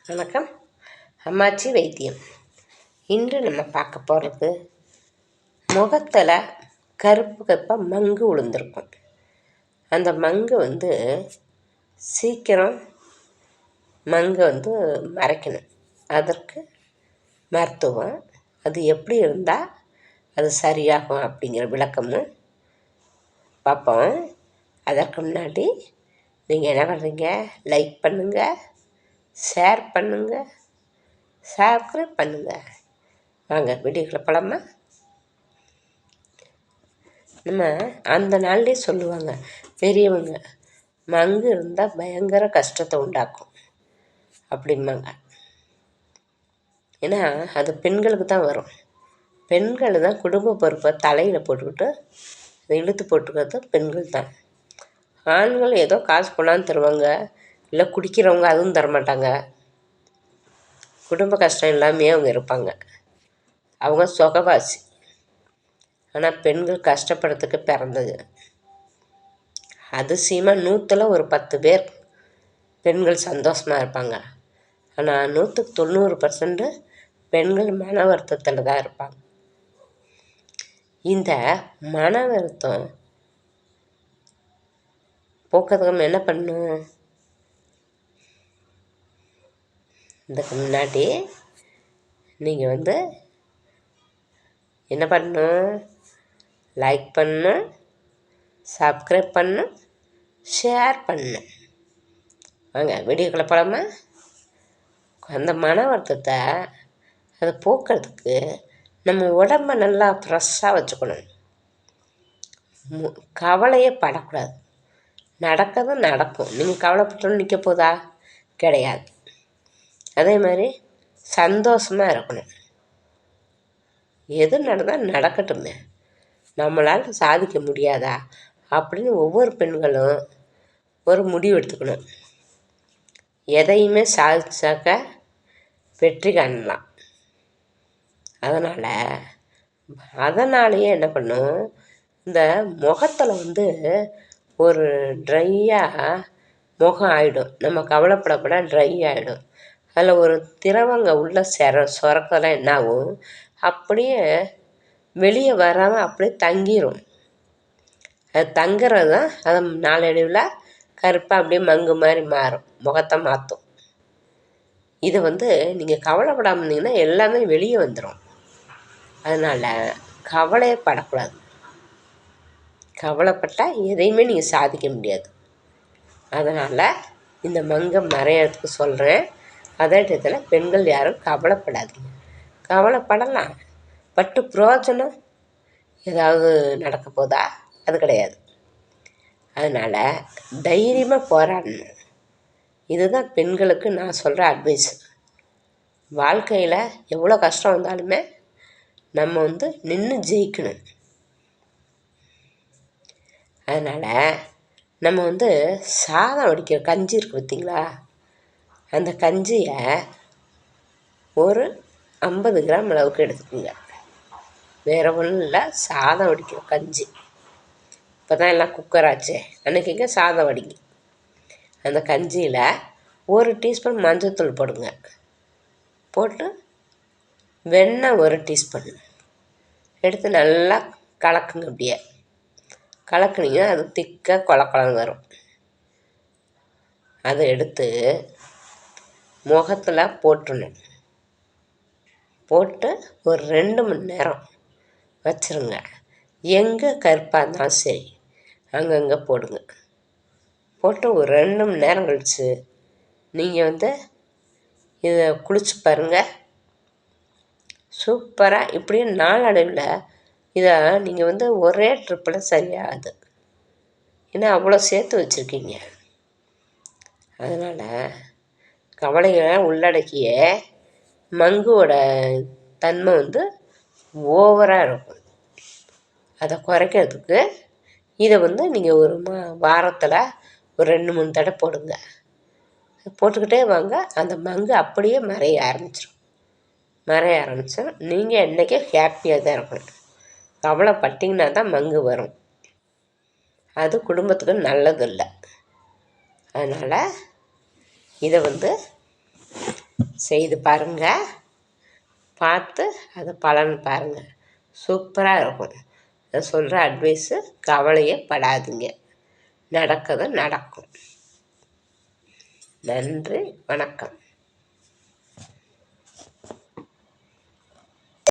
வணக்கம். அம்மாச்சி வைத்தியம். இன்று நம்ம பார்க்க போகிறது, முகத்தில் கருப்பு கருப்பாக மங்கு விழுந்திருக்கும். அந்த மங்கு சீக்கிரம் மங்கை மறைக்கணும். அதற்கு மருத்துவம், அது எப்படி இருந்தால் அது சரியாகும் அப்படிங்கிற விளக்கமும் பார்ப்போம். அதற்கு முன்னாடி நீங்கள் என்ன பண்ணுறீங்க? லைக் பண்ணுங்கள், ஷேர் பண்ணுங்கள், சப்ஸ்கிரைப் பண்ணுங்கள். வாங்க வீடியோக்குள்ள போகலாமா? நம்ம அந்த நாள்லேயே சொல்லுவாங்க பெரியவங்க, மங்கு இருந்தால் பயங்கர கஷ்டத்தை உண்டாக்கும் அப்படிம்பாங்க. ஏன்னா அது பெண்களுக்கு தான் வரும். பெண்கள் தான் குடும்ப பொறுப்பை தலையில் போட்டுக்கிட்டு அதை இழுத்து போட்டுக்கிறது பெண்கள் தான். ஆண்கள் ஏதோ காசு கொண்டாந்து தருவாங்க, இல்லை குடிக்கிறவங்க அதுவும் தரமாட்டாங்க. குடும்ப கஷ்டம் இல்லாமையே அவங்க இருப்பாங்க. அவங்க சுகவாசி. ஆனால் பெண்கள் கஷ்டப்படுறதுக்கு பிறந்தது. அதிசயமாக 100ல் ஒரு 10 பேர் பெண்கள் சந்தோஷமாக இருப்பாங்க. ஆனால் 100க்கு 90% பெண்கள் மன வருத்தத்தில் தான் இருப்பாங்க. இந்த மன வருத்தம் போக்குறதுக்கு என்ன பண்ணணும்? இதுக்கு முன்னாடி நீங்கள் என்ன பண்ணணும்? லைக் பண்ணணும், சப்ஸ்கிரைப் பண்ணணும், ஷேர் பண்ணணும். வாங்க வீடியோக்குள்ள போகலாமா? அந்த மன வருத்தத்தை அதை போக்குறதுக்கு நம்ம உடம்ப நல்லா ஃப்ரெஷ்ஷாக வச்சுக்கணும். கவலையே படக்கூடாது. நடக்கிறது நடக்கும். நீங்கள் கவலைப்பட்டோன்னு நிற்க போதா? கிடையாது. அதே மாதிரி சந்தோஷமாக இருக்கணும். எது நடந்தால் நடக்கட்டுமே, நம்மளால் சாதிக்க முடியாதா அப்படின்னு ஒவ்வொரு பெண்களும் ஒரு முடிவு எடுத்துக்கணும். எதையுமே சாதிச்சாக்க வெற்றி காணலாம். அதனாலேயே என்ன பண்ணும், இந்த முகத்தில் ஒரு ட்ரையாக முகம் ஆகிடும். நம்ம கவலைப்படப்பட ட்ரை ஆகிடும். அதில் ஒரு திரவங்க உள்ள சுரக்கலாம். என்ன ஆகும்? அப்படியே வெளியே வராமல் அப்படியே தங்கிடும். அது தங்குறது தான் அது நாளடைவில் கருப்பாக அப்படியே மங்கு மாதிரி மாறும், முகத்தை மாற்றும். இது நீங்கள் கவலைப்படாமல் இருந்தீங்கன்னா எல்லாமே வெளியே வந்துடும். அதனால் கவலையே படக்கூடாது. கவலைப்பட்டால் எதையுமே நீங்கள் சாதிக்க முடியாது. அதனால் இந்த மங்கை மறையிறதுக்கு சொல்கிறேன். அதே இடத்துல பெண்கள் யாரும் கவலைப்படாதீங்க. கவலைப்படலாம், பட்டு பிரயோஜனம் ஏதாவது நடக்க போதா? அது கிடையாது. அதனால் தைரியமாக போராடணும். இதுதான் பெண்களுக்கு நான் சொல்கிற அட்வைஸ். வாழ்க்கையில் எவ்வளோ கஷ்டம் வந்தாலுமே நம்ம நின்று ஜெயிக்கணும். அதனால் நம்ம சாதம் வடிக்கிற கஞ்சி இருக்குது பார்த்திங்களா? அந்த கஞ்சியை ஒரு 50 கிராம் அளவுக்கு எடுத்துக்கோங்க. வேறு ஒன்றும் இல்லை, சாதம் வடிக்கிற கஞ்சி. இப்போ தான் எல்லாம் குக்கர் ஆச்சு. அன்றைக்கிங்க சாதம் வடிங்க. அந்த கஞ்சியில் 1 டீஸ்பூன் மஞ்சள்தூள் போடுங்க. போட்டு வெண்ணெய் 1 டீஸ்பூன் எடுத்து நல்லா கலக்குங்க. அப்படியே கலக்குனீங்கன்னா அது திக்காக கொழன்னு வரும். அதை எடுத்து முகத்தில் போட்டுடணும். போட்டு ஒரு 2 மணி நேரம் வச்சுருங்க. எங்கே கருப்பாக இருந்தாலும் சரி அங்கங்கே போடுங்க. போட்டு ஒரு 2 மணி நேரம் கழித்து நீங்கள் இதை குளிச்சு பாருங்கள். சூப்பராக இப்படியே நாளடைவில் இதை நீங்கள் ஒரே ட்ரிப்பில் சரியாகாது. ஏன்னா அவ்வளோ சேர்த்து வச்சுருக்கீங்க. அதனால் கவலைகளை உள்ளடக்கிய மங்குவோட தன்மை ஓவராக இருக்கும். அதை குறைக்கிறதுக்கு இதை நீங்கள் ஒரு வாரத்தில் ஒரு 2-3 தடவை போடுங்க. போட்டுக்கிட்டே வாங்க. அந்த மங்கு அப்படியே மறைய ஆரம்பிச்சிடும். நீங்கள் என்றைக்கும் ஹாப்பியாக தான் இருக்கணும். கவலைப்பட்டிங்கன்னா தான் மங்கு வரும். அது குடும்பத்துக்கு நல்லதில்லை. அதனால் இதை செய்து பாருங்கள். பார்த்து அது பலன் பாருங்கள். சூப்பராக இருக்கும். நான் சொல்கிற அட்வைஸு கவலையே படாதீங்க. நடக்கிறது நடக்கும். நன்றி, வணக்கம்.